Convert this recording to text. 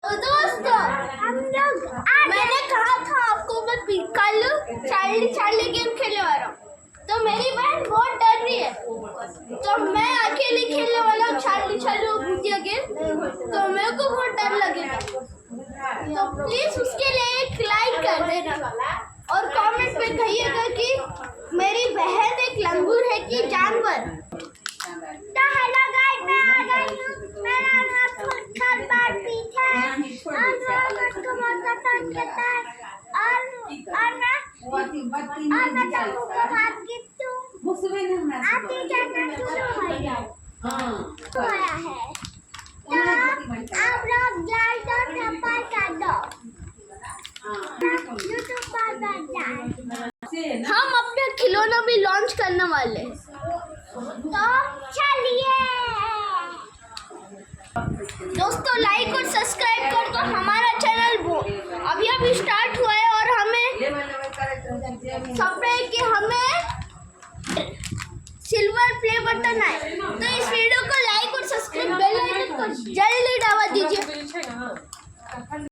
तो दोस्तों मैंने कहा था आपको मैं कल चार्ली गेम खेलने वाला हूँ, तो मेरी बहन बहुत डर रही है, तो मैं अकेले खेलने वाला हूँ चार्ली भूतिया गेम, तो मेरे को बहुत डर लगेगा। तो प्लीज उसके लिए एक लाइक कर देना और कमेंट में कहिएगा कि मेरी बहन एक लंगूर है कि जानवर। तो हेलो गाइस, मैं आ गई हूँ। मेरा नाम फुटकर बातचीत है और मैं को बहुत पसंद करता है और मैं तुमको बात गिफ्ट दूँ। आती जाना शुरू हो जाए आया है, तो आप लोग लाइक और सब्सक्राइब कर दो। यूट्यूब पर बैठ जाए। हम अपने खिलौना भी लॉन्च करने वाले हैं, तो चलिए दोस्तों लाइक और सब्सक्राइब कर दो। हमारा चैनल अभी स्टार्ट हुआ है और हमें सपना है कि हमें सिल्वर प्ले बटन आए, तो इस वीडियो को